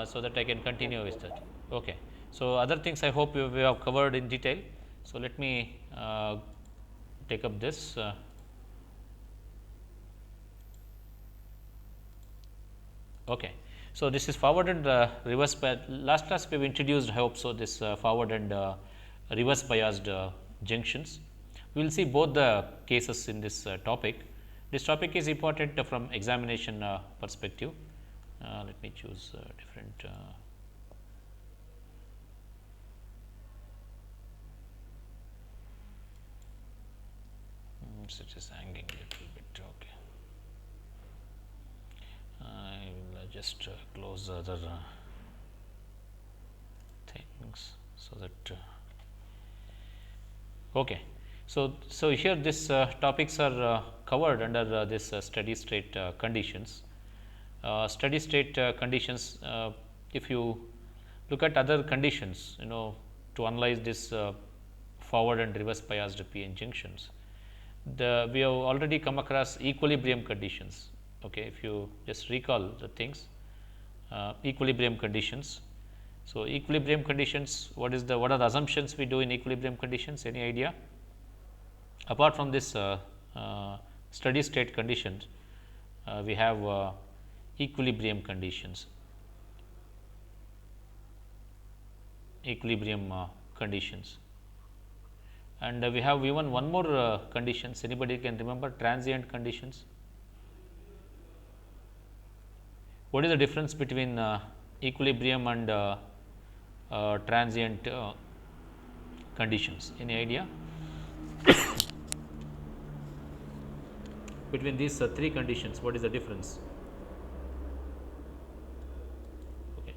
so that I can continue with that. Okay. So, other things I hope we have covered in detail. So, let me take up this. Okay. So, this is forward and reverse bias. Last class we have introduced, I hope so, this forward and reverse biased junctions. We will see both the cases in this topic. This topic is important from examination perspective. Let me choose different. Such as hanging a little bit. Okay. I will just close the other things so that. Okay. So here this topics are covered under this steady state conditions. Steady state conditions, if you look at other conditions, to analyze this forward and reverse biased p-n junctions, we have already come across equilibrium conditions. Okay, if you just recall the things, equilibrium conditions. So, equilibrium conditions, what are the assumptions we do in equilibrium conditions? Any idea? Apart from this steady state conditions, we have equilibrium conditions. Equilibrium conditions, and we have even one more conditions. Anybody can remember? Transient conditions. What is the difference between equilibrium and transient conditions? Any idea? Between these three conditions, what is the difference? Okay.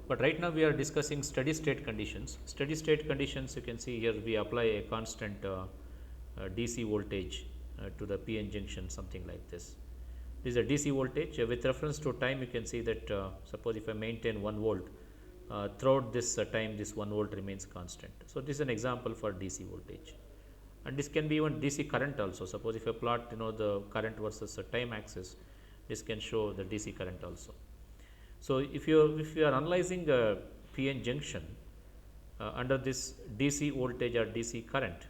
But right now we are discussing steady state conditions. Steady state conditions, you can see here we apply a constant DC voltage to the p-n junction, something like this. This is a DC voltage. With reference to time, you can see that suppose if I maintain 1 volt, throughout this time this 1 volt remains constant. So, this is an example for DC voltage, and this can be even DC current also. Suppose if I plot the current versus the time axis, this can show the DC current also. So, if you are analyzing a p-n junction under this DC voltage or DC current,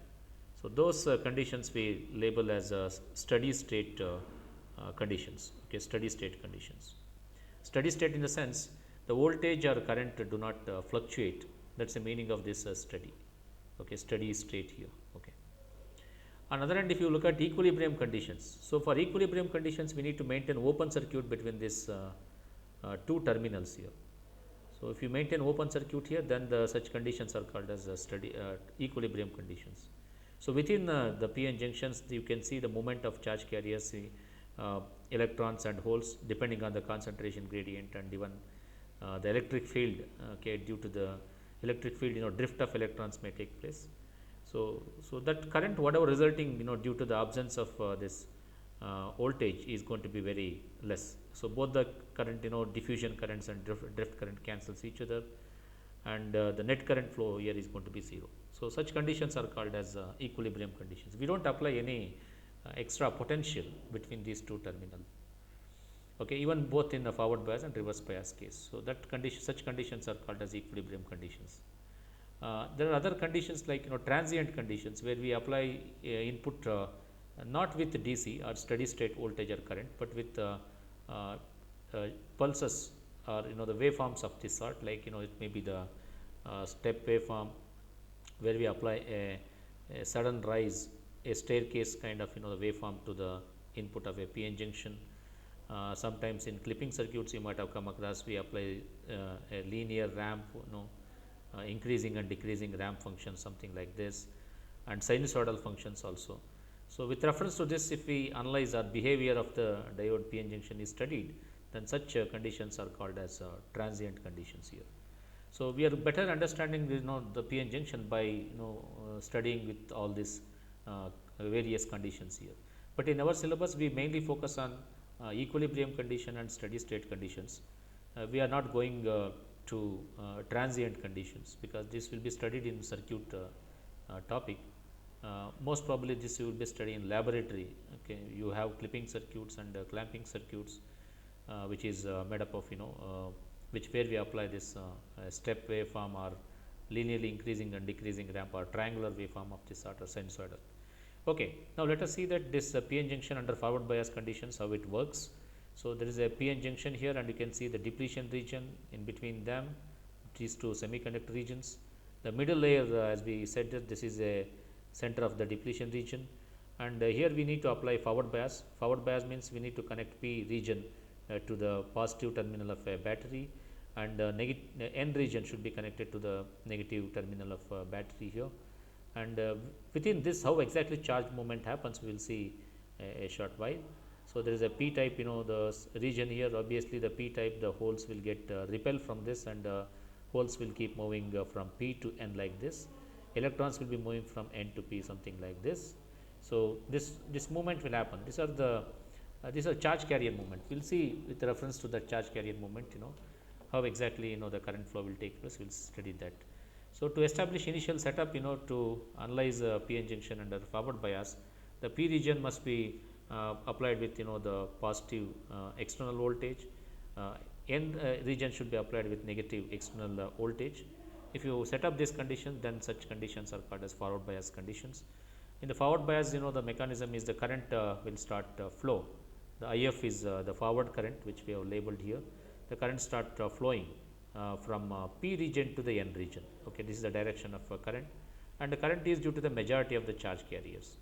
so those conditions we label as steady state conditions. Okay, steady state conditions. Steady state in the sense the voltage or current do not fluctuate. That is the meaning of this steady. Okay, steady state here. Okay. On the other hand, if you look at equilibrium conditions, so for equilibrium conditions we need to maintain open circuit between these two terminals here. So, if you maintain open circuit here, then such conditions are called as steady equilibrium conditions. So, within the p-n junctions, you can see the moment of charge carriers, electrons and holes, depending on the concentration gradient, and even the electric field. Okay, due to the electric field, drift of electrons may take place. So, that current, whatever resulting, due to the absence of this voltage, is going to be very less. So, both the current, diffusion currents and drift current cancels each other, and the net current flow here is going to be 0. So, such conditions are called as equilibrium conditions. We do not apply any extra potential between these two terminals. Okay, even both in the forward bias and reverse bias case. So, that such conditions are called as equilibrium conditions. There are other conditions like transient conditions, where we apply input not with DC or steady state voltage or current, but with pulses or the waveforms of this sort, like it may be the step waveform, where we apply a sudden rise, a staircase kind of the waveform to the input of a p-n junction. Sometimes in clipping circuits you might have come across, we apply a linear ramp, increasing and decreasing ramp function, something like this, and sinusoidal functions also. So, with reference to this, if we analyze our behavior of the diode p-n junction is studied, then such conditions are called as transient conditions here. So, we are better understanding the p-n junction by studying with all these various conditions here. But in our syllabus we mainly focus on equilibrium condition and steady state conditions. We are not going to transient conditions, because this will be studied in circuit topic. Most probably this will be studied in laboratory. Okay, you have clipping circuits and clamping circuits, which is made up of which where we apply this step waveform or linearly increasing and decreasing ramp or triangular waveform of this sort or sinusoidal. Okay, now let us see that this PN junction under forward bias conditions, how it works. So there is a PN junction here, and you can see the depletion region in between them, these two semiconductor regions. The middle layer, as we said, that this is a center of the depletion region, and here we need to apply forward bias. Forward bias means we need to connect P region to the positive terminal of a battery, and N region should be connected to the negative terminal of battery here. And within this, how exactly charge movement happens, we will see a short while. So there is a P type, the region here, obviously the P type, the holes will get repelled from this, and holes will keep moving from P to N like this. Electrons will be moving from N to P, something like this. So this movement will happen. These are charge carrier movement. We will see with reference to the charge carrier movement, how exactly the current flow will take place. We will study that. So to establish initial setup, to analyze PN junction under forward bias, the P region must be applied with the positive external voltage. N region should be applied with negative external voltage. If you set up this condition, then such conditions are called as forward bias conditions. In the forward bias, the mechanism is the current will start flow. The IF is the forward current, which we have labeled here. The current start flowing from P region to the N region. Okay, this is the direction of current, and the current is due to the majority of the charge carriers.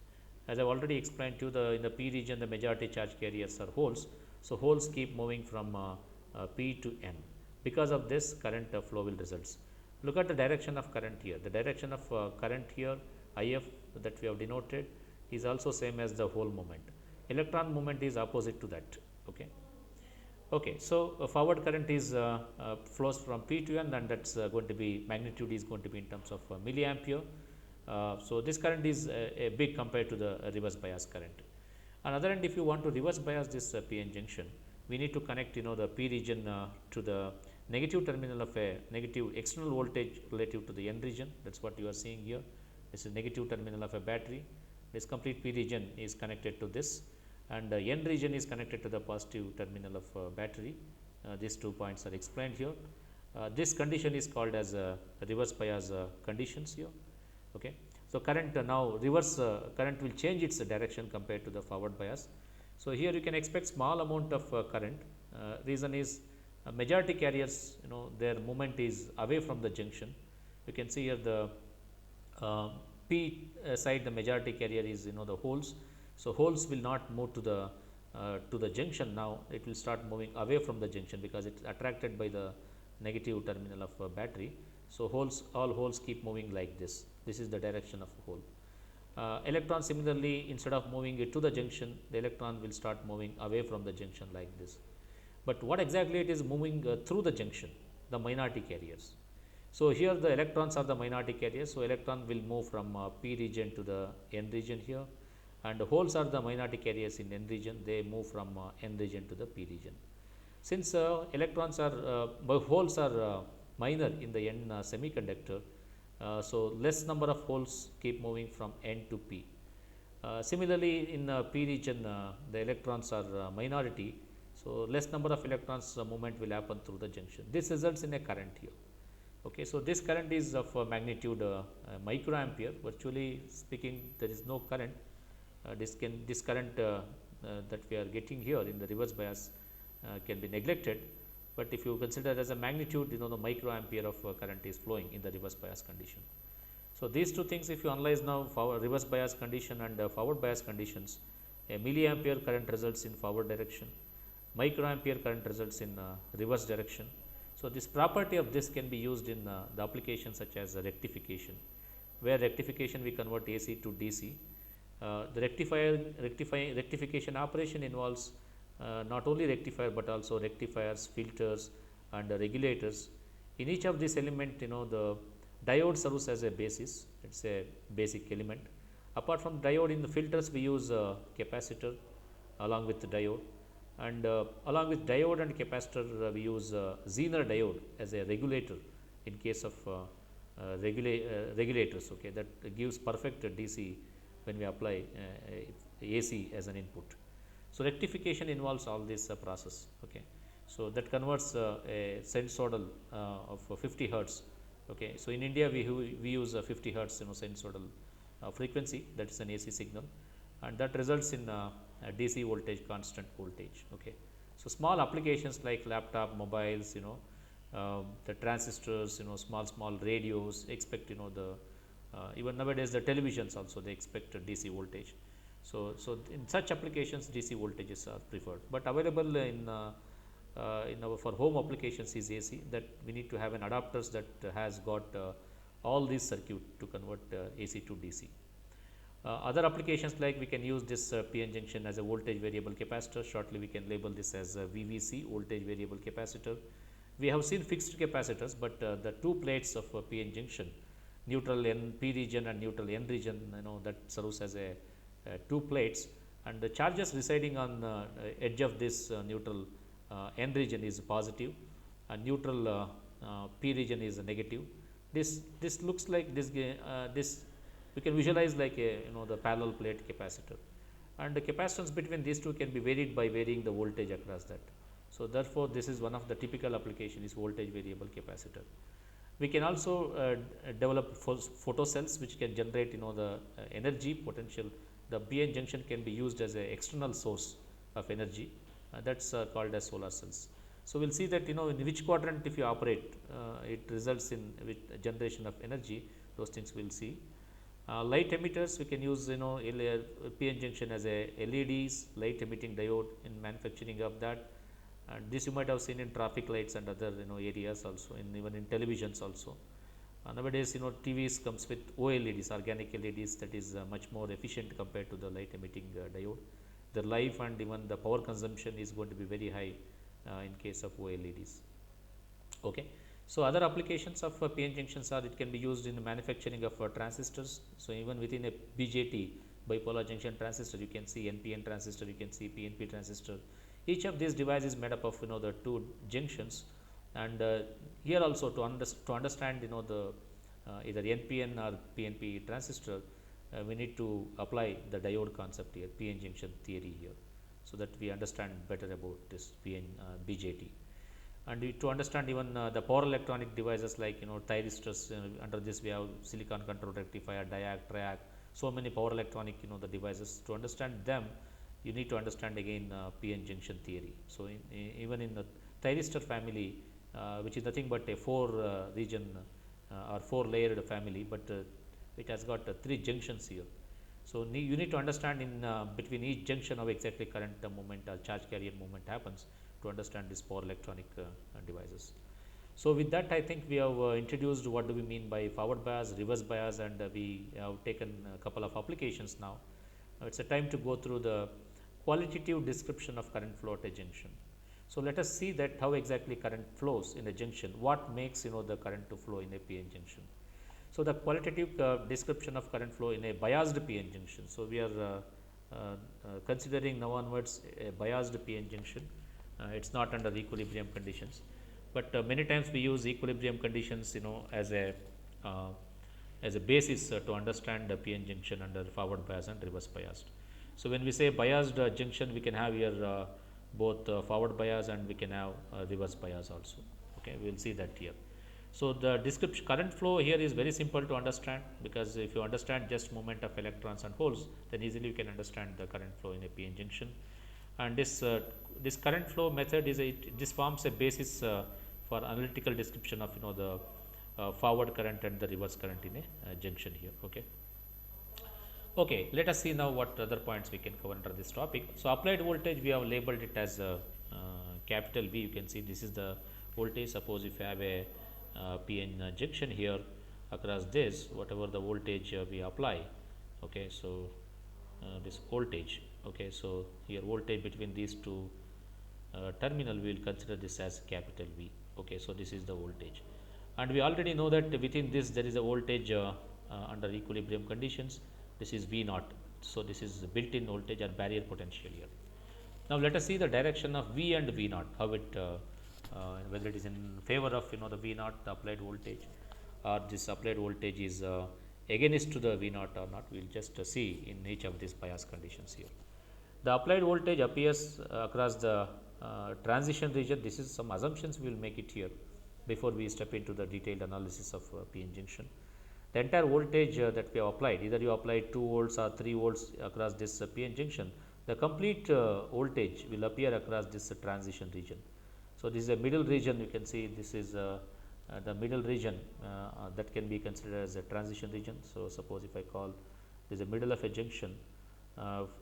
As I have already explained to you, in the P region, the majority charge carriers are holes. So holes keep moving from P to N. Because of this, current flow will results. Look at the direction of current here. The direction of current here, IF, that we have denoted, is also same as the hole moment. Electron movement is opposite to that. Okay. Okay, so forward current is flows from P to N, and that's going to be magnitude is going to be in terms of milliampere. So this current is a big compared to the reverse bias current. On the other hand, if you want to reverse bias this PN junction, we need to connect the P region to the negative terminal of a negative external voltage relative to the N region. That's what you are seeing here. This is negative terminal of a battery. This complete P region is connected to this, and N region is connected to the positive terminal of battery. These 2 points are explained here. This condition is called as reverse bias conditions here. Okay. So current now reverse current will change its direction compared to the forward bias. So here you can expect small amount of current. Reason is majority carriers, their movement is away from the junction. You can see here the P side, the majority carrier is the holes. So holes will not move to the junction. Now it will start moving away from the junction because it is attracted by the negative terminal of battery. So all holes keep moving like this. This is the direction of a hole. Electron similarly, instead of moving it to the junction, the electron will start moving away from the junction like this. But what exactly it is moving through the junction? The minority carriers. So here the electrons are the minority carriers. So electron will move from P region to the N region here, and the holes are the minority carriers in N region. They move from N region to the P region. Since electrons are holes are minor in the N semiconductor, so less number of holes keep moving from N to P. Similarly, in P region, the electrons are minority, so less number of electrons movement will happen through the junction. This results in a current here. Okay, so this current is of magnitude microampere. Virtually speaking, there is no current. This current that we are getting here in the reverse bias can be neglected. But if you consider as a magnitude, the microampere of current is flowing in the reverse bias condition. So these two things, if you analyze now reverse bias condition and forward bias conditions, a milliampere current results in forward direction, microampere current results in reverse direction. So this property of this can be used in the applications such as rectification, where rectification we convert AC to DC. The rectification operation involves not only rectifier but also rectifiers, filters, and regulators. In each of these element, the diode serves as a basis. It's a basic element. Apart from diode, in the filters we use capacitor along with the diode, and along with diode and capacitor we use Zener diode as a regulator in case of regulators. Okay, that gives perfect DC when we apply AC as an input. So rectification involves all this process. Okay. So that converts a sinusoidal of 50 hertz. Okay, so in India we use 50 hertz sinusoidal frequency, that is an AC signal, and that results in a DC voltage, constant voltage. Okay, so small applications like laptop, mobiles, the transistors, small radios expect the even nowadays the televisions also they expect a DC voltage. So in such applications DC voltages are preferred, but available in our for home applications is AC, that we need to have an adapters that has got all these circuit to convert AC to DC. Other applications like we can use this PN junction as a voltage variable capacitor. Shortly we can label this as a VVC, voltage variable capacitor. We have seen fixed capacitors, but the two plates of PN junction, neutral N P region and neutral N region, that serves as a two plates, and the charges residing on edge of this neutral N region is positive and neutral P region is negative. This looks like this we can visualize like a the parallel plate capacitor, and the capacitance between these two can be varied by varying the voltage across that. So therefore this is one of the typical application is voltage variable capacitor. We can also develop photocells which can generate the energy potential. The PN junction can be used as an external source of energy, that's called as solar cells. So we'll see that in which quadrant if you operate it results in with generation of energy, those things we'll see. Light emitters, we can use PN junction as a LEDs, light emitting diode in manufacturing of that, and this you might have seen in traffic lights and other areas also, in even in televisions also. Nowadays TVs comes with OLEDs, organic LEDs, that is much more efficient compared to the light emitting diode. The life and even the power consumption is going to be very high in case of OLEDs. Okay. So other applications of PN junctions are it can be used in the manufacturing of transistors. So even within a BJT, bipolar junction transistor, you can see NPN transistor, you can see PNP transistor. Each of these devices is made up of the two junctions, and here also to understand the either NPN or PNP transistor, we need to apply the diode concept here, PN junction theory here, so that we understand better about this PN BJT. And to understand even the power electronic devices like thyristors, under this we have silicon control rectifier, diac, triac, so many power electronic the devices. To understand them, you need to understand again PN junction theory. So even in the thyristor family, which is nothing but a 4 region or 4 layered family, but it has got 3 junctions here. So you need to understand in between each junction how exactly current movement or charge carrier movement happens to understand these power electronic devices. So with that, I think we have introduced what do we mean by forward bias, reverse bias, and we have taken a couple of applications now. It's a time to go through the qualitative description of current flow at a junction. So let us see that how exactly current flows in a junction, what makes the current to flow in a PN junction. So the qualitative description of current flow in a biased PN junction. So we are considering now onwards a biased PN junction. It's not under equilibrium conditions, but many times we use equilibrium conditions as a basis to understand the PN junction under forward bias and reverse biased. So when we say biased junction, we can have here both forward bias and we can have reverse bias also. Okay, we will see that here. So the description current flow here is very simple to understand, because if you understand just movement of electrons and holes, then easily you can understand the current flow in a PN junction. And this current flow method is this forms a basis for analytical description of the forward current and the reverse current in a junction here. Okay. Okay, let us see now what other points we can cover under this topic. So applied voltage, we have labeled it as capital V. You can see this is the voltage. Suppose if you have a PN junction here, across this whatever the voltage we apply. Okay, so this voltage. Okay, so here voltage between these two terminal, we will consider this as capital V. Okay, so this is the voltage, and we already know that within this there is a voltage under equilibrium conditions. This is V naught. So this is built-in voltage or barrier potential here. Now let us see the direction of V and V naught, how it whether it is in favor of the V naught, the applied voltage, or this applied voltage is against to the V naught or not. We will just see in each of these bias conditions here. The applied voltage appears across the transition region. This is some assumptions we will make it here before we step into the detailed analysis of PN junction. The entire voltage that we have applied, either you apply 2 volts or 3 volts across this PN junction, the complete voltage will appear across this transition region. So, this is a middle region, you can see this is the middle region that can be considered as a transition region. So, suppose if I call this is a middle of a junction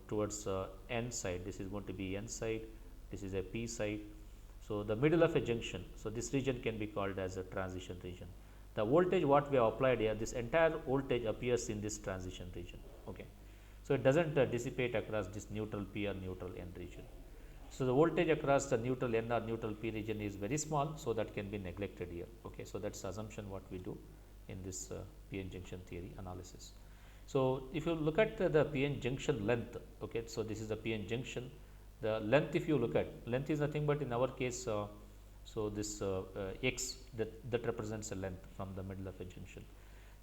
towards N side, this is going to be N side, this is a P side. So, the middle of a junction, so this region can be called as a transition region. The voltage what we have applied here, this entire voltage appears in this transition region. Okay. So, it does not dissipate across this neutral P or neutral N region. So, the voltage across the neutral N or neutral P region is very small, so that can be neglected here. Okay. So, that is assumption what we do in this PN junction theory analysis. So, if you look at the PN junction length, okay, so this is the PN junction. The length, if you look at, length is nothing but in our case, so this x that represents a length from the middle of a junction.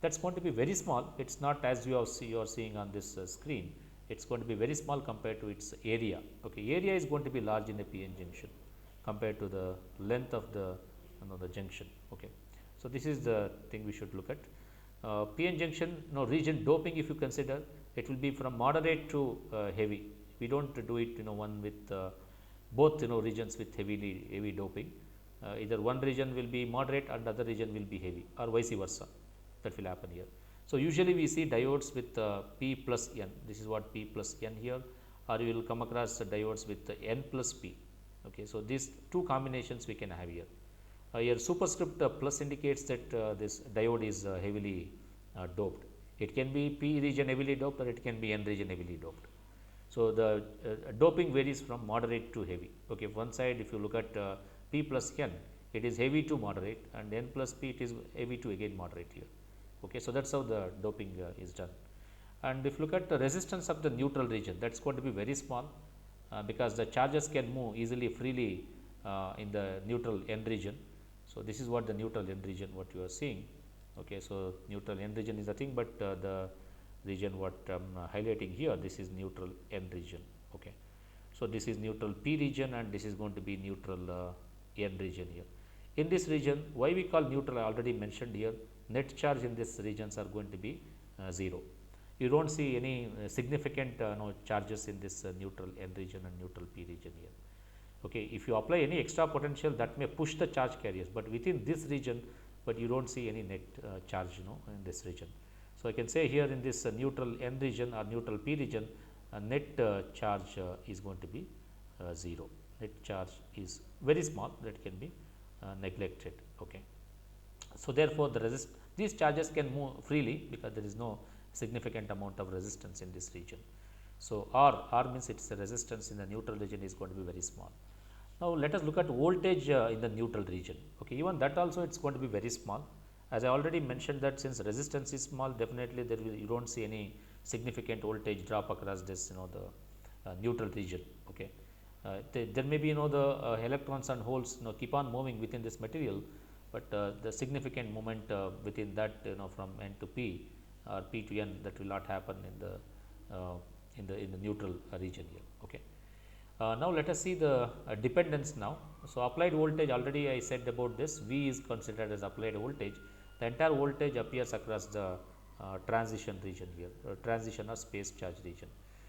That is going to be very small. It is not as you are seeing on this screen. It is going to be very small compared to its area. Okay, area is going to be large in a PN junction compared to the length of the the junction. Okay, so this is the thing we should look at. PN junction region doping, if you consider, it will be from moderate to heavy. We do not do it one with both regions with heavy doping. Either one region will be moderate and other region will be heavy, or vice versa. That will happen here. So, usually we see diodes with P plus N. This is what P plus N here, or you will come across diodes with N plus P. Okay. So, these two combinations we can have here. Here superscript plus indicates that this diode is heavily doped. It can be P region heavily doped, or it can be N region heavily doped. So, the doping varies from moderate to heavy. Okay. One side, if you look at P plus N, it is heavy to moderate, and N plus P, it is heavy to again moderate here. Okay. So, that is how the doping is done. And if you look at the resistance of the neutral region, that is going to be very small because the charges can move easily freely in the neutral N region. So, this is what the neutral N region what you are seeing. Okay. So, neutral N region is nothing but the region what I am highlighting here, this is neutral N region. Okay. So, this is neutral P region, and this is going to be neutral N region here. In this region, why we call neutral, I already mentioned here, net charge in these regions are going to be 0. You do not see any significant charges in this neutral N region and neutral P region here. Okay. If you apply any extra potential, that may push the charge carriers, but within this region, but you do not see any net charge in this region. So, I can say here in this neutral N region or neutral P region, net charge is going to be 0. Net charge is very small, that can be neglected. Okay. So, therefore, these charges can move freely because there is no significant amount of resistance in this region. So, R means it is the resistance in the neutral region is going to be very small. Now, let us look at voltage in the neutral region. Okay. Even that also it is going to be very small. As I already mentioned that since resistance is small, definitely you do not see any significant voltage drop across this the neutral region. Okay. There may be the electrons and holes keep on moving within this material, but the significant movement within that from N to P or P to N, that will not happen in the neutral region here. Okay. Now, let us see the dependence now. So, applied voltage, already I said about this, V is considered as applied voltage. The entire voltage appears across the transition region here, transition or space charge region.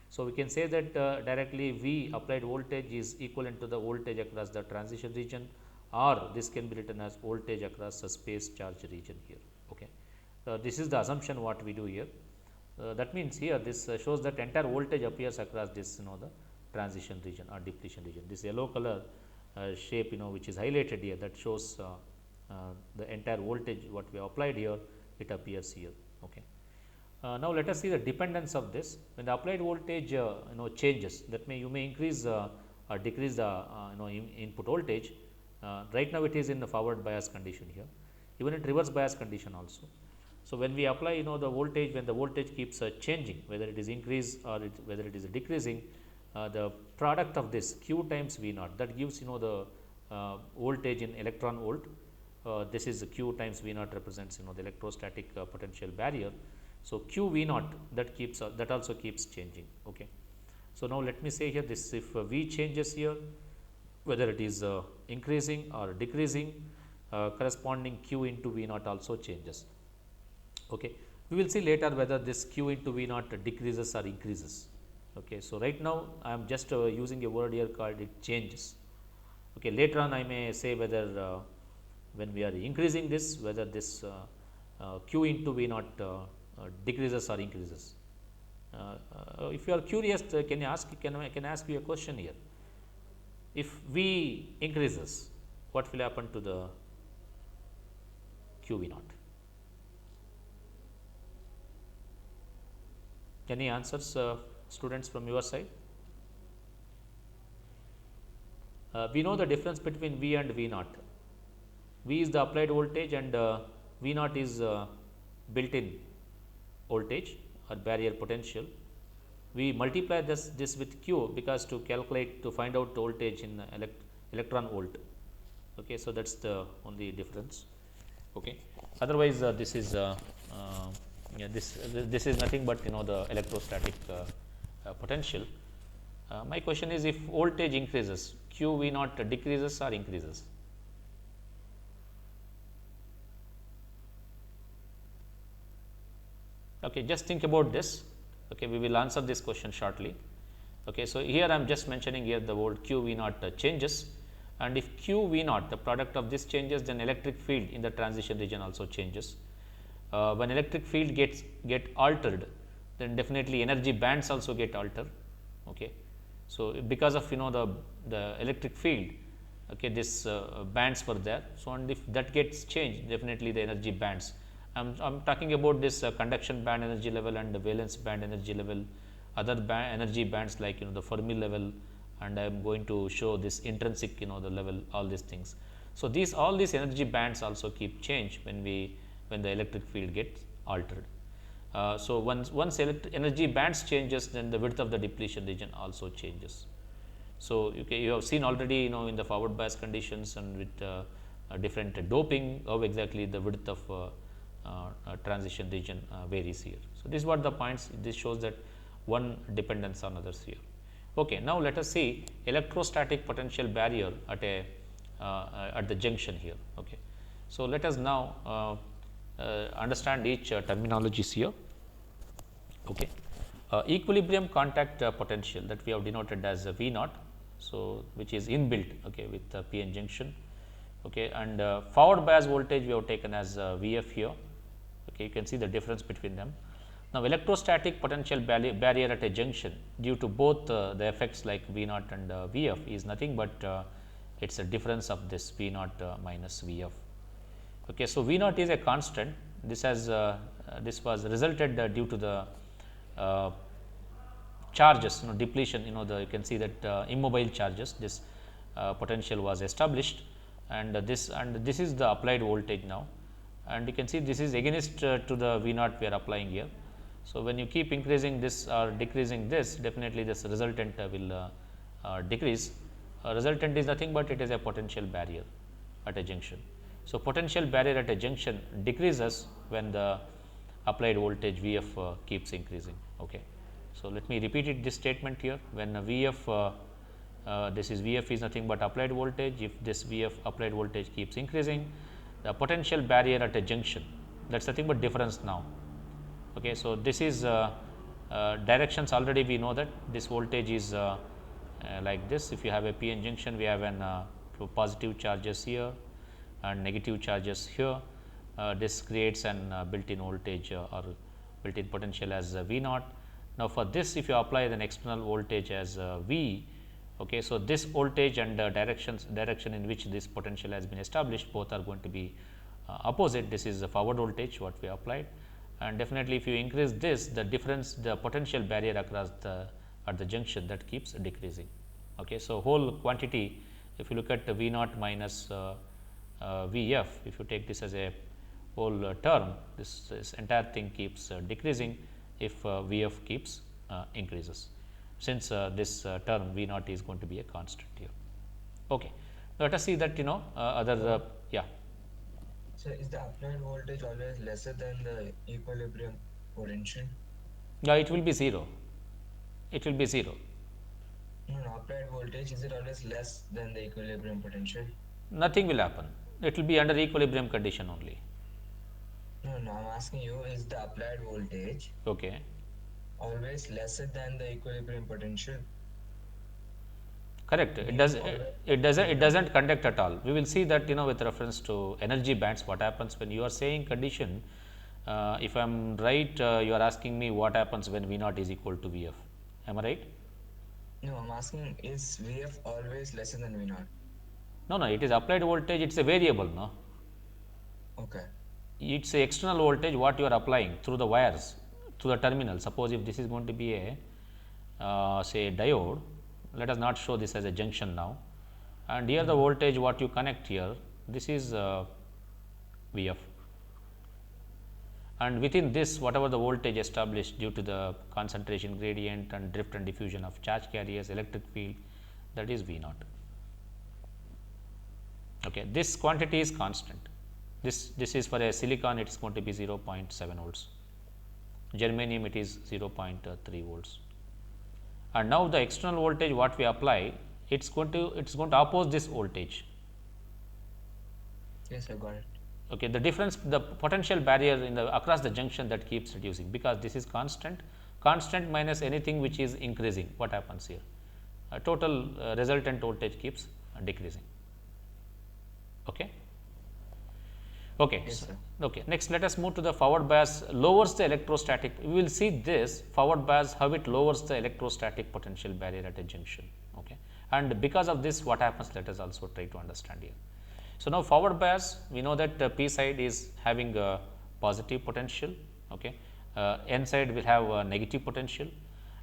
So, we can say that directly V applied voltage is equivalent to the voltage across the transition region, or this can be written as voltage across the space charge region here. Okay. This is the assumption what we do here. That means here this shows that entire voltage appears across this the transition region or depletion region. This yellow color shape which is highlighted here, that shows the entire voltage what we have applied here, it appears here. Okay. Now, let us see the dependence of this. When the applied voltage changes, that you may increase or decrease the input voltage. Right now, it is in the forward bias condition here, even in reverse bias condition also. So, when we apply the voltage, when the voltage keeps changing, whether it is increase or whether it is decreasing, the product of this Q times V naught, that gives the voltage in electron volt. This is Q times V naught represents the electrostatic potential barrier. So, Q V naught, that also keeps changing. Okay. So, now let me say here this, if V changes here, whether it is increasing or decreasing, corresponding Q into V naught also changes. Okay. We will see later whether this Q into V naught decreases or increases. Okay. So, right now I am just using a word here called it changes. Okay. Later on I may say whether when we are increasing this, whether this Q into V naught decreases or increases. If you are curious, can I ask you a question here? If V increases, what will happen to the Q V naught? Any answers, students, from your side? We know the difference between V and V naught. V is the applied voltage and V naught is built in voltage or barrier potential. We multiply this with Q because to calculate, to find out the voltage in electron volt. Okay, so that is the only difference. Okay. Otherwise, this is this is nothing but the electrostatic potential. My question is, if voltage increases, Q V naught decreases or increases? Okay, just think about this. Okay, we will answer this question shortly. Okay, so here I am just mentioning here the word Q V naught changes, and if Q V naught, the product of this changes, then electric field in the transition region also changes. When electric field get altered, then definitely energy bands also get altered. Okay. So, because of the electric field, okay, this bands were there. So, and if that gets changed, definitely the energy bands. I am talking about this conduction band energy level and the valence band energy level, other energy bands like the Fermi level, and I am going to show this intrinsic the level, all these things. So, all these energy bands also keep change when the electric field gets altered. So, once energy bands changes, then the width of the depletion region also changes. So, you have seen already in the forward bias conditions and with different doping how exactly the width of transition region varies here. So, this is what the points, this shows that one dependence on others here. Okay, now, let us see electrostatic potential barrier at the junction here. Okay. So, let us now understand each terminologies here. Okay. Equilibrium contact potential, that we have denoted as V naught. So, which is inbuilt, okay, with PN junction. Okay, and forward bias voltage we have taken as Vf here. Okay, you can see the difference between them. Now, electrostatic potential barrier at a junction due to both the effects like V naught and Vf is nothing but it is a difference of this V naught minus Vf. Okay, so, V naught is a constant. This has this was resulted due to the charges, depletion. You can see that immobile charges. This potential was established, and this is the applied voltage now. And you can see this is against to the V naught we are applying here. So, when you keep increasing this or decreasing this, definitely this resultant will decrease. Resultant is nothing but it is a potential barrier at a junction. So, potential barrier at a junction decreases when the applied voltage Vf keeps increasing. Okay. So, let me repeat this statement here. When Vf this is Vf is nothing but applied voltage. If this Vf applied voltage keeps increasing, the potential barrier at a junction, that is nothing but difference now. Okay. So, this is directions, already we know that this voltage is like this. If you have a PN junction, we have an positive charges here and negative charges here. This creates an built-in voltage or built-in potential as V naught. Now, for this, if you apply an external voltage as V, okay, so this voltage and direction in which this potential has been established, both are going to be opposite. This is the forward voltage what we applied, and definitely if you increase this, the difference, the potential barrier across at the junction, that keeps decreasing. Okay. So, whole quantity, if you look at the V naught minus Vf, if you take this as a whole term, this entire thing keeps decreasing if Vf keeps increases, since this term V naught is going to be a constant here. Okay. Let us see that other yeah. So, is the applied voltage always lesser than the equilibrium potential? Yeah, it will be 0. It will be 0. No, no, applied voltage, is it always less than the equilibrium potential? Nothing will happen. It will be under equilibrium condition only. No, no, I'm asking you, is the applied voltage Okay. always lesser than the equilibrium potential? Correct. VF always It V naught. doesn't conduct at all. We will see that, with reference to energy bands, what happens when you are saying condition. If I am right, you are asking me what happens when V naught is equal to V f. Am I right? No, I'm asking, is VF always lesser than V naught? No, no. It is applied voltage. It's a variable. No, Okay. it's a external voltage what you are applying through the wires, through the terminal. Suppose if this is going to be a say diode, let us not show this as a junction now, and here the voltage what you connect here, this is Vf, and within this whatever the voltage established due to the concentration gradient and drift and diffusion of charge carriers, electric field, that is V naught. Okay. This quantity is constant. This is for a silicon, it is going to be 0.7 volts. Germanium, it is 0.3 volts. And now the external voltage what we apply, it's going to oppose this voltage. Yes, I got it. Okay. The difference, the potential barrier in the across the junction, that keeps reducing, because this is constant. Constant minus anything which is increasing, what happens here? Total resultant voltage keeps decreasing. Okay. Okay. Yes, So, sir. okay. Next, let us move to the forward bias lowers the electrostatic. We will see this forward bias, how it lowers the electrostatic potential barrier at a junction. Okay. And because of this, what happens? Let us also try to understand here. So, now forward bias, we know that P side is having a positive potential. Okay. N side will have a negative potential,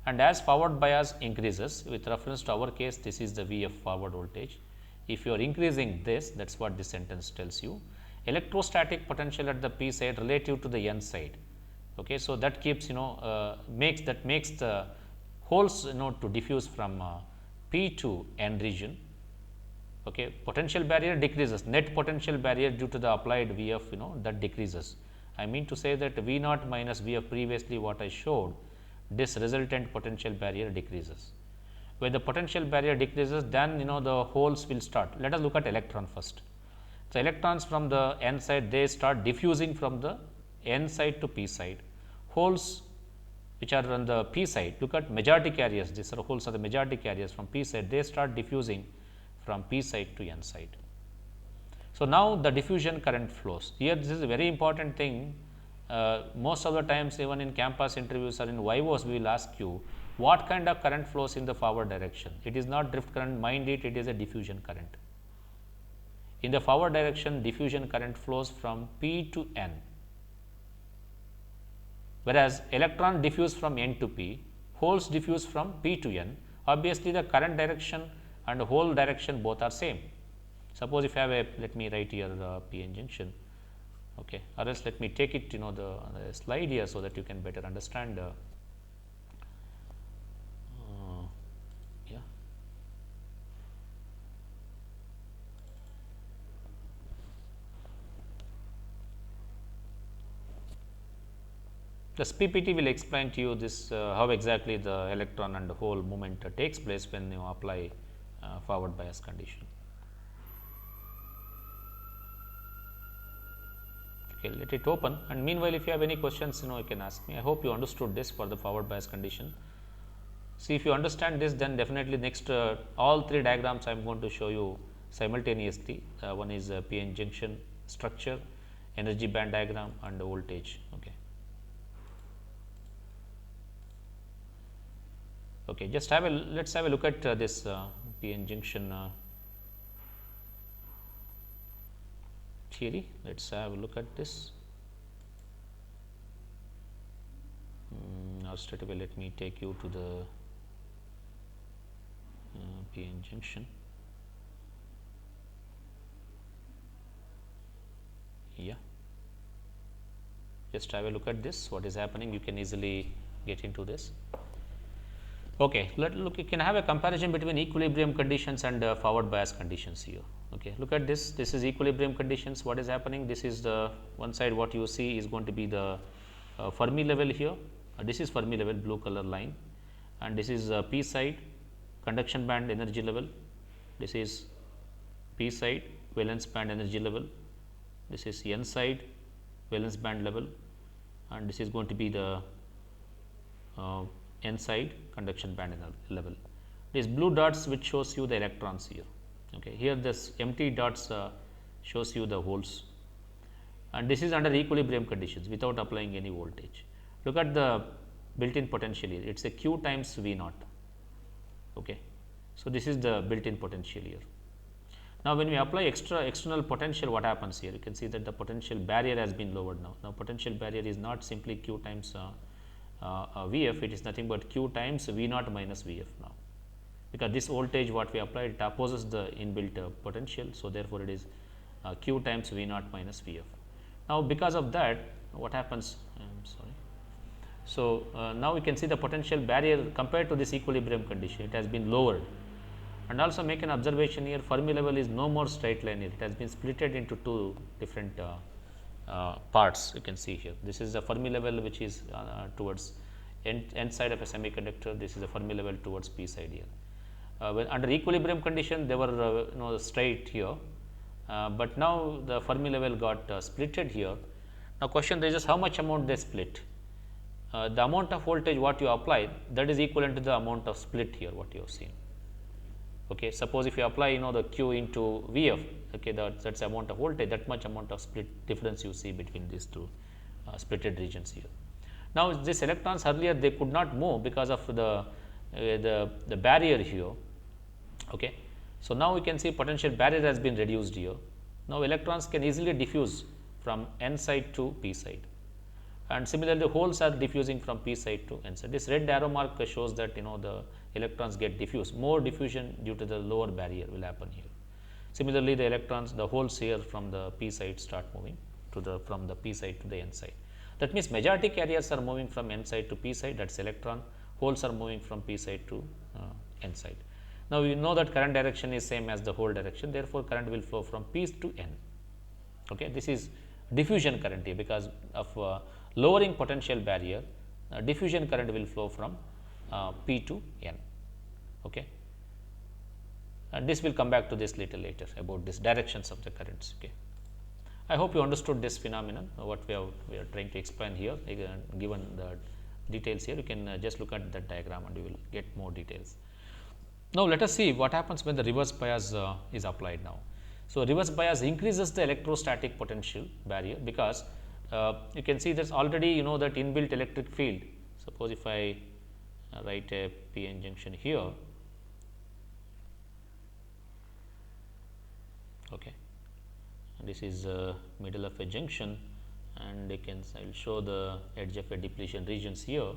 and as forward bias increases, with reference to our case, this is the V f forward voltage. If you are increasing this, that is what this sentence tells you. Electrostatic potential at the P side relative to the N side. Okay. So, that keeps makes the holes to diffuse from P to N region. Okay. Potential barrier decreases, net potential barrier due to the applied V f, that decreases. I mean to say that V naught minus V f, previously what I showed, this resultant potential barrier decreases. When the potential barrier decreases, then the holes will start. Let us look at electron first. So, electrons from the N side, they start diffusing from the N side to P side. Holes which are on the P side, look at majority carriers, these are holes are the majority carriers from P side, they start diffusing from P side to N side. So, now the diffusion current flows. Here this is a very important thing. Most of the times, even in campus interviews or in vivos, we will ask you what kind of current flows in the forward direction. It is not drift current, mind it, it is a diffusion current. In the forward direction, diffusion current flows from P to N, whereas electron diffuse from N to P, holes diffuse from P to N. Obviously, the current direction and hole direction both are same. Suppose if I have a, let me write here the P N junction, okay, or else let me take it the slide here, so that you can better understand. Yeah. This PPT will explain to you this how exactly the electron and hole movement takes place when you apply forward bias condition. Okay, let it open, and meanwhile, if you have any questions, you can ask me. I hope you understood this for the forward bias condition. See, if you understand this, then definitely next all three diagrams I am going to show you simultaneously. One is PN junction structure, energy band diagram, and voltage. Okay. Okay, just have a let's have a look at this PN junction theory. Let's have a look at this. Now, straight away, let me take you to the PN junction. Yeah, just have a look at this. What is happening? You can easily get into this. Okay, look, you can have a comparison between equilibrium conditions and forward bias conditions here. Okay, look at this. This is equilibrium conditions. What is happening? This is the one side. What you see is going to be the Fermi level here. This is Fermi level, blue color line, and this is P side, conduction band energy level, this is p side valence band energy level, this is n side valence band level, and this is going to be the n side conduction band level. These blue dots which shows you the electrons here. Okay. Here this empty dots shows you the holes, and this is under equilibrium conditions without applying any voltage. Look at the built-in potential here, it is a q times V naught. Okay. So, this is the built-in potential here. Now, when we apply external potential, what happens here? You can see that the potential barrier has been lowered now. Now, potential barrier is not simply q times Vf, it is nothing but q times V naught minus Vf now, because this voltage what we applied, it opposes the inbuilt potential. So, therefore, it is q times V naught minus Vf. Now, because of that, what happens? I am sorry. So, now we can see the potential barrier compared to this equilibrium condition, it has been lowered. And also make an observation here, Fermi level is no more straight line here, it has been splitted into two different parts. You can see here, this is the Fermi level which is towards n side of a semiconductor, this is the Fermi level towards p side here. When under equilibrium condition, they were straight here, but now the Fermi level got splitted here. Now, question raises, how much amount they split? The amount of voltage what you apply, that is equivalent to the amount of split here what you have seen. Okay. Suppose if you apply the q into Vf, okay, that's the amount of voltage, that much amount of split difference you see between these two splitted regions here. Now, these electrons earlier they could not move because of the barrier here. Okay. So, now we can see potential barrier has been reduced here. Now, electrons can easily diffuse from n side to p side, and similarly holes are diffusing from p side to n side. This red arrow mark shows that the electrons get diffused, more diffusion due to the lower barrier will happen here. Similarly, the electrons, the holes here from the p side start moving to from the p side to the n side. That means, majority carriers are moving from n side to p side, that is electron, holes are moving from p side to n side. Now, we know that current direction is same as the hole direction, therefore, current will flow from p to n. Okay. This is diffusion current here, because of lowering potential barrier, diffusion current will flow from p to n. Okay. And this will come back to this little later about this directions of the currents. Okay. I hope you understood this phenomenon, what we are trying to explain here. Given the details here, you can just look at that diagram and you will get more details. Now, let us see what happens when the reverse bias is applied now. So, reverse bias increases the electrostatic potential barrier, because you can see that already that inbuilt electric field. Suppose if I write a p-n junction here, okay, and this is middle of a junction, and I will show the edge of a depletion regions here.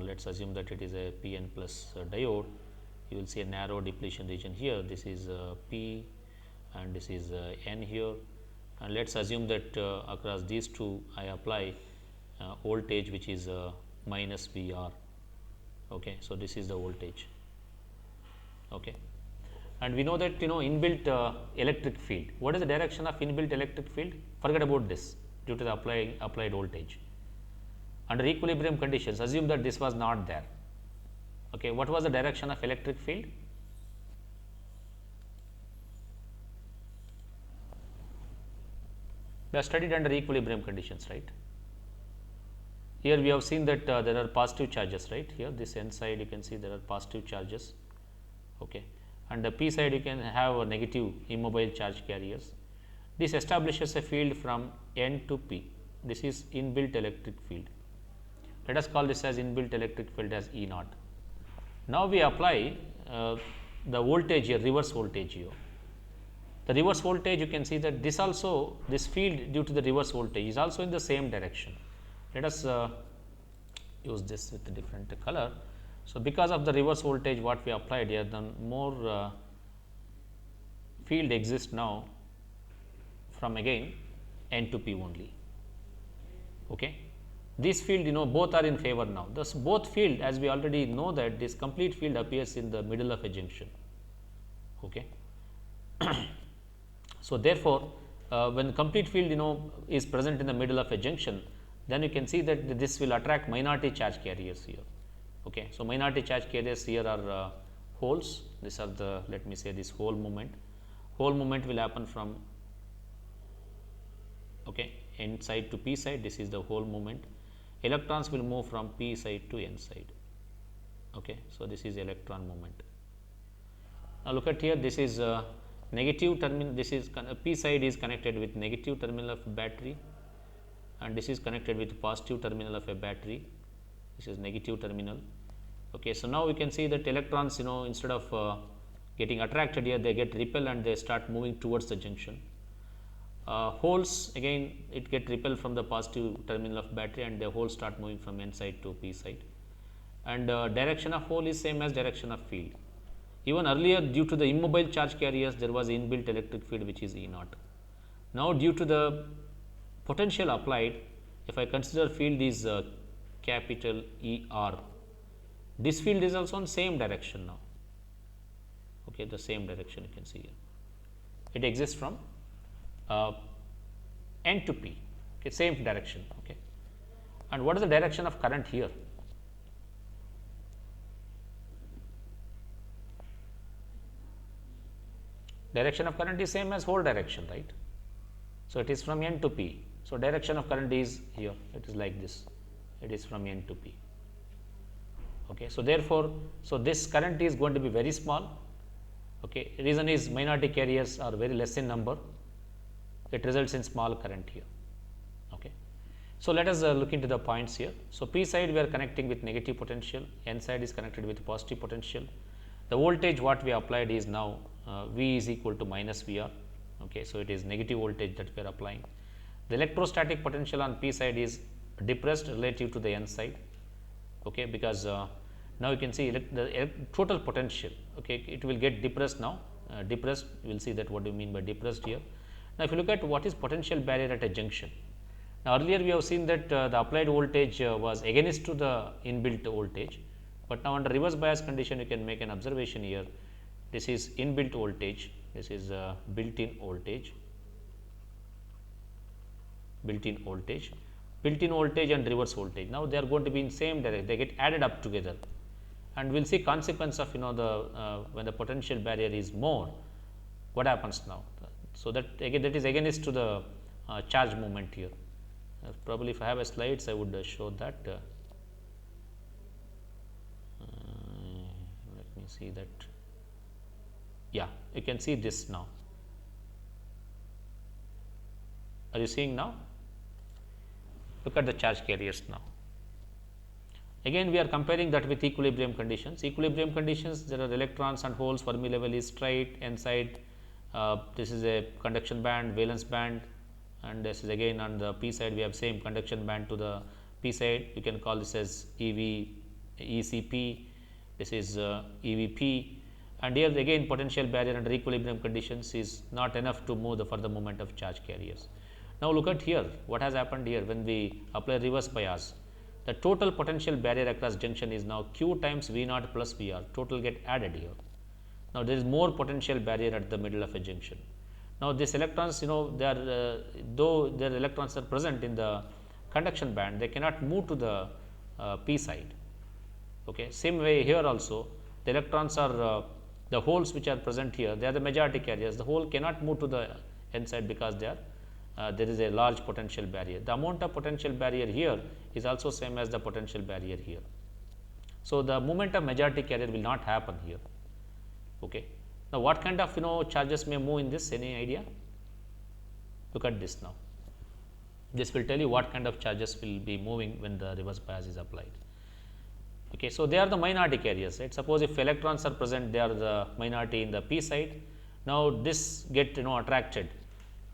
Let us assume that it is a p-n plus diode. You will see a narrow depletion region here, this is p and this is n here, and let us assume that across these two I apply voltage which is minus V r. Okay. So, this is the voltage. Okay. And we know that inbuilt electric field. What is the direction of inbuilt electric field? Forget about this due to the applied voltage. Under equilibrium conditions, assume that this was not there. Okay. What was the direction of electric field? We have studied under equilibrium conditions, right. Here we have seen that there are positive charges, right. Here this n side you can see there are positive charges, okay. And the p side you can have a negative immobile charge carriers. This establishes a field from n to p. This is inbuilt electric field. Let us call this as inbuilt electric field as E naught. Now, we apply the voltage here, reverse voltage here. The reverse voltage you can see that this field due to the reverse voltage is also in the same direction. Let us use this with a different color. So, because of the reverse voltage what we applied here, then more field exists now from again n to p only. Okay. This field both are in favor now. Thus, both field, as we already know that this complete field appears in the middle of a junction. Okay. So, therefore, when complete field is present in the middle of a junction, then you can see that this will attract minority charge carriers here. Okay. So, minority charge carriers here are holes. These are the, let me say, this hole movement. Hole movement will happen from, okay, n side to p side. This is the hole movement. Electrons will move from p side to n side. Okay, so this is electron movement. Now look at here. This is negative terminal. This is p side is connected with negative terminal of battery, and this is connected with positive terminal of a battery. This is negative terminal. Okay, so now we can see that electrons, instead of getting attracted here, they get repelled and they start moving towards the junction. Holes, again, it get repelled from the positive terminal of battery, and the holes start moving from n side to p side. And direction of hole is same as direction of field. Even earlier, due to the immobile charge carriers, there was inbuilt electric field, which is E naught. Now, due to the potential applied, if I consider field is capital E R, this field is also on same direction now. Okay, the same direction you can see here. It exists from N to P, okay, same direction. Okay, and what is the direction of current here? Direction of current is same as hole direction, right? So it is from N to P. So direction of current is here. It is like this. It is from N to P. Okay. So therefore, so this current is going to be very small. Okay. Reason is minority carriers are very less in number. It results in small current here. Okay. So let us look into the points here. So P side we are connecting with negative potential. N side is connected with positive potential. The voltage what we applied is now V is equal to minus VR. Okay, so it is negative voltage that we are applying. The electrostatic potential on P side is depressed relative to the N side. Okay, because now you can see the total potential. Okay, it will get depressed now. Depressed, we will see that what do you mean by depressed here. Now, if you look at what is potential barrier at a junction. Now, earlier we have seen that the applied voltage was against to the inbuilt voltage, but now under reverse bias condition you can make an observation here. This is inbuilt voltage, this is built-in voltage, built-in voltage, built-in voltage and reverse voltage. Now, they are going to be in same direction, they get added up together, and we will see consequence of the when the potential barrier is more, what happens now. So, that again that is against to the charge movement here. Probably if I have a slides I would show that. Let me see that. Yeah, you can see this now. Are you seeing now? Look at the charge carriers now. Again we are comparing that with equilibrium conditions. Equilibrium conditions, there are electrons and holes, Fermi level is straight, N side, this is a conduction band, valence band, and this is again on the P side we have same conduction band to the P side. You can call this as ECP, this is EVP. And here again potential barrier under equilibrium conditions is not enough to move the further movement of charge carriers. Now, look at here what has happened here when we apply reverse bias. The total potential barrier across junction is now Q times V naught plus VR, total get added here. Now, there is more potential barrier at the middle of a junction. Now, these electrons, they are though their electrons are present in the conduction band, they cannot move to the P side. Okay. Same way here also the electrons are the holes which are present here, they are the majority carriers. The hole cannot move to the N side because they are there is a large potential barrier. The amount of potential barrier here is also same as the potential barrier here. So, the movement of majority carrier will not happen here. Okay. Now, what kind of charges may move in this? Any idea? Look at this now. This will tell you what kind of charges will be moving when the reverse bias is applied. Okay, so they are the minority carriers, right? Suppose if electrons are present, they are the minority in the P side. Now, this get attracted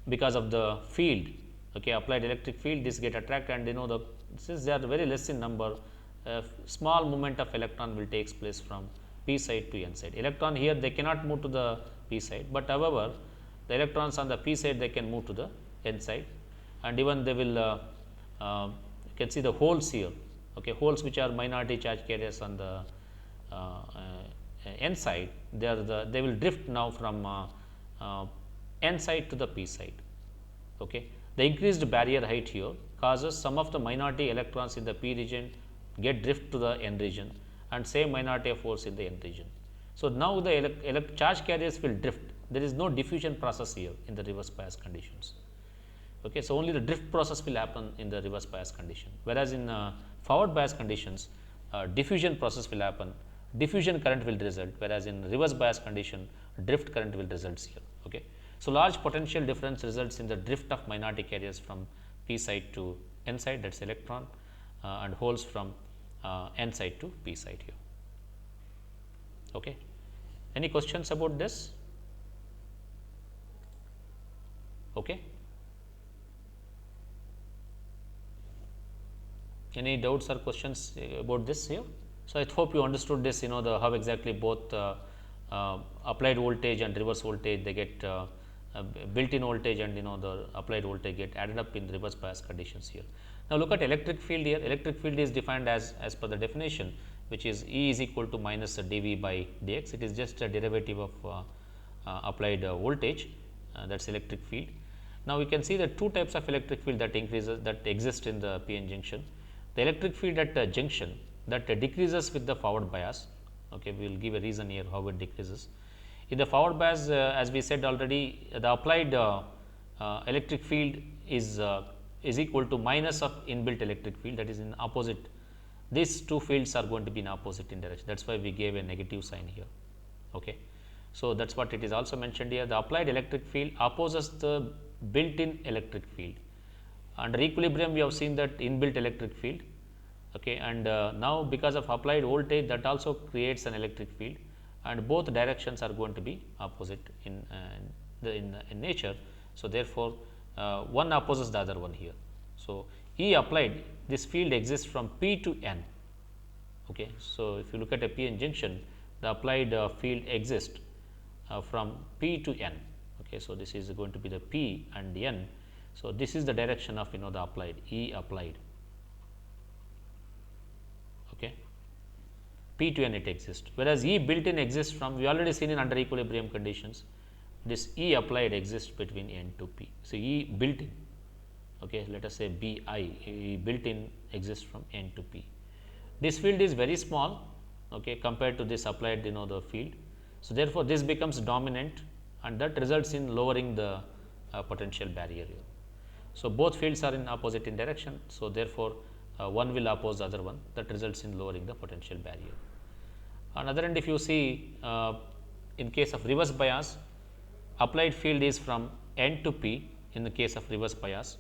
because of the field. Okay, applied electric field, this get attracted, and since they are very less in number, small movement of electron will takes place from P side to N side. Electron here they cannot move to the P side, but however the electrons on the P side they can move to the N side, and even they will you can see the holes here. Okay, holes which are minority charge carriers on the N side, they will drift now from N side to the P side. Okay. The increased barrier height here causes some of the minority electrons in the P region get drift to the N region, and same minority of holes in the N region. So, now the charge carriers will drift, there is no diffusion process here in the reverse bias conditions. Okay. So, only the drift process will happen in the reverse bias condition, whereas in forward bias conditions diffusion process will happen, diffusion current will result, whereas in reverse bias condition drift current will result here. Okay. So, large potential difference results in the drift of minority carriers from p side to n side, that is electron, and holes from n side to p side here. Okay. Any questions about this? Okay. Any doubts or questions about this here? So, I hope you understood this, the how exactly both applied voltage and reverse voltage, they get built in voltage and the applied voltage get added up in reverse bias conditions here. Now, look at electric field here. Electric field is defined as per the definition, which is E is equal to minus dV by dx. It is just a derivative of applied voltage, that is electric field. Now, we can see the two types of electric field that exist in the p-n junction. The electric field at junction that decreases with the forward bias. Okay, we will give a reason here how it decreases. In the forward bias, as we said already, the applied electric field is equal to minus of inbuilt electric field, that is in opposite. These two fields are going to be in opposite in direction. That is why we gave a negative sign here. Okay. So, that is what it is also mentioned here. The applied electric field opposes the built-in electric field. Under equilibrium, we have seen that inbuilt electric field. Okay. And now, because of applied voltage, that also creates an electric field, and both directions are going to be opposite in nature. So, therefore, one opposes the other one here. So, E applied, this field exists from P to N. Okay. So, if you look at a p-n junction, the applied field exists from P to N. Okay. So, this is going to be the P and N. So, this is the direction of the applied, E applied. Okay. P to N it exists, whereas E built in exists from, we already seen in under equilibrium conditions, this E applied exists between N to P. So, E built in, okay, let us say B I, E built in exists from N to P. This field is very small, okay, compared to this applied the field. So, therefore, this becomes dominant, and that results in lowering the potential barrier here. So, both fields are in opposite in direction. So, therefore, one will oppose the other one, that results in lowering the potential barrier. On other end, if you see in case of reverse bias, applied field is from N to P in the case of reverse bias.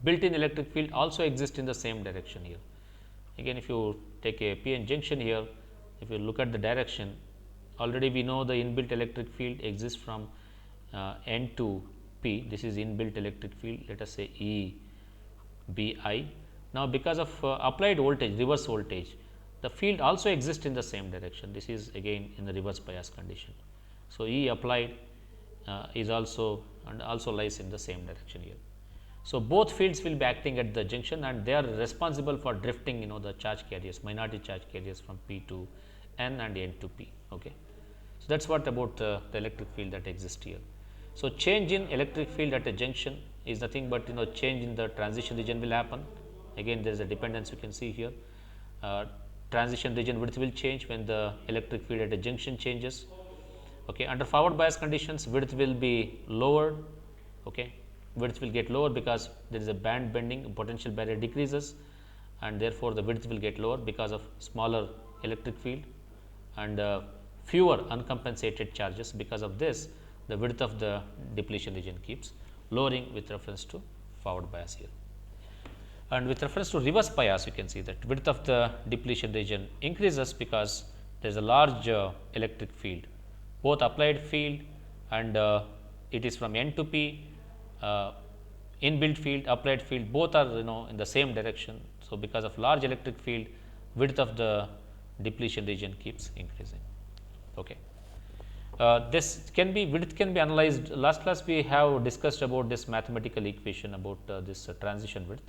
Built in electric field also exists in the same direction here. Again, if you take a p-n junction here, if you look at the direction, already we know the inbuilt electric field exists from N to P. This is inbuilt electric field, let us say E B I. Now, because of applied voltage, reverse voltage, the field also exists in the same direction. This is again in the reverse bias condition. So, E applied is also lies in the same direction here. So, both fields will be acting at the junction, and they are responsible for drifting the charge carriers, minority charge carriers from P to N and N to P. Okay. So, that is what about the electric field that exists here. So, change in electric field at a junction is nothing but change in the transition region will happen. Again, there is a dependence you can see here. Transition region width will change when the electric field at a junction changes. Okay. Under forward bias conditions, width will be lowered. Okay. Width will get lower because there is a band bending, potential barrier decreases, and therefore, the width will get lower because of smaller electric field and fewer uncompensated charges. Because of this, the width of the depletion region keeps lowering with reference to forward bias here. And with reference to reverse bias, you can see that width of the depletion region increases because there is a large electric field, both applied field and it is from N to P, inbuilt field, applied field, both are in the same direction. So, because of large electric field, width of the depletion region keeps increasing. Okay. This can be, width can be analyzed. Last class we have discussed about this mathematical equation about this transition width.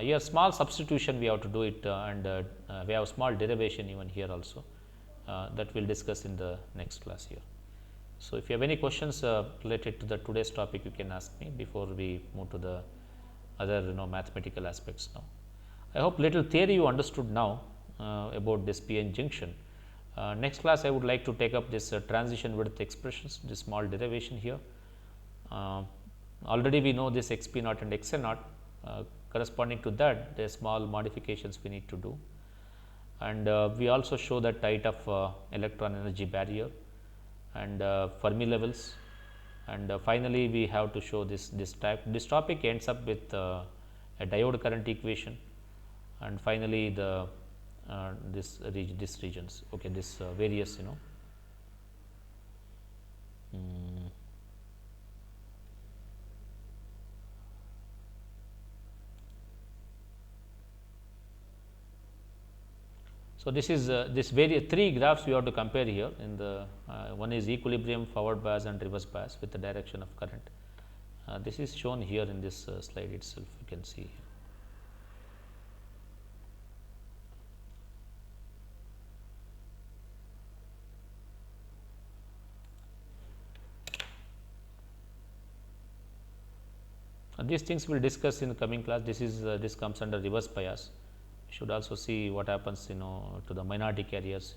Here small substitution we have to do it, and we have small derivation even here also, that we will discuss in the next class here. So, if you have any questions related to the today's topic, you can ask me before we move to the other mathematical aspects now. I hope little theory you understood now about this p-n junction, Next class I would like to take up this transition width expressions, this small derivation here. Already we know this xp naught and xn naught, corresponding to that the small modifications we need to do, and we also show the height of electron energy barrier and Fermi levels, and finally we have to show this topic ends up with a diode current equation, and finally the this regions, okay, this various So, this is this various 3 graphs we have to compare here. In the one is equilibrium, forward bias and reverse bias with the direction of current. This is shown here in this slide itself, you can see. These things we will discuss in the coming class. This is this comes under reverse bias. We should also see what happens to the minority carriers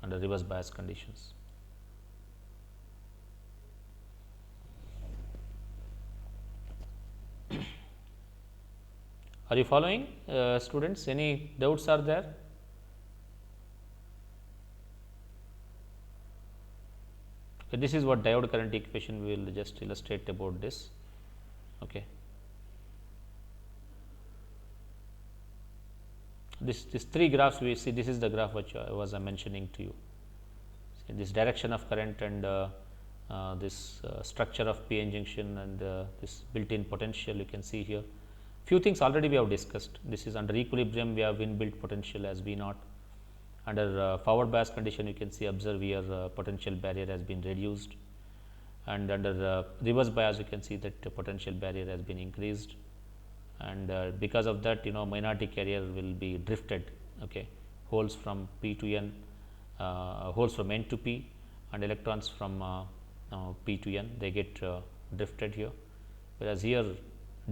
under reverse bias conditions. Are you following, students? Any doubts are there? Okay, this is what diode current equation we will just illustrate about this. Okay. This 3 graphs we see, this is the graph which I was mentioning to you. See, this direction of current and this structure of p-n junction and this built-in potential you can see here. Few things already we have discussed. This is under equilibrium we have inbuilt potential as V naught. Under forward bias condition you can see observe here potential barrier has been reduced, and under reverse bias you can see that the potential barrier has been increased, and because of that minority carrier will be drifted, okay, holes from p to n, holes from n to p and electrons from p to n, they get drifted here, whereas here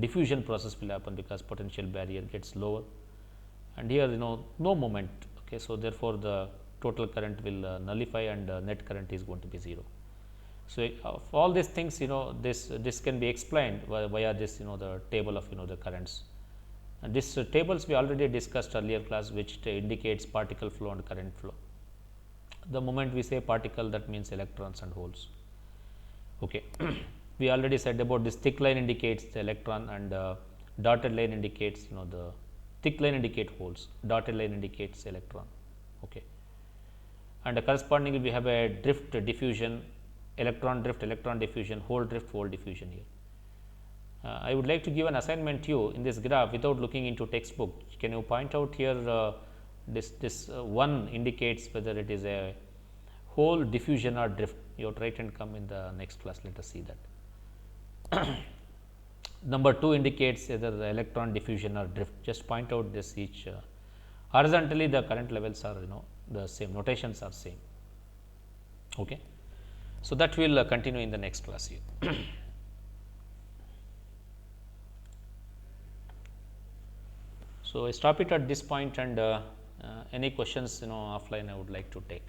diffusion process will happen because potential barrier gets lower, and here no moment. Okay, so therefore the total current will nullify and net current is going to be 0. So, of all these things this can be explained via this the table of the currents, and this tables we already discussed earlier class, which indicates particle flow and current flow. The moment we say particle, that means electrons and holes. Okay. We already said about this thick line indicates the electron, and dotted line indicates the thick line indicate holes, dotted line indicates electron. Okay. And correspondingly we have a drift diffusion, electron diffusion, hole drift, hole diffusion here. I would like to give an assignment to you in this graph without looking into textbook. Can you point out here this one indicates whether it is a hole diffusion or drift? You have to write and come in the next class, let us see that. Number 2 indicates either the electron diffusion or drift. Just point out this each. Horizontally the current levels are the same, notations are same. Okay. So, that we will continue in the next class here. So, I stop it at this point, and any questions offline I would like to take.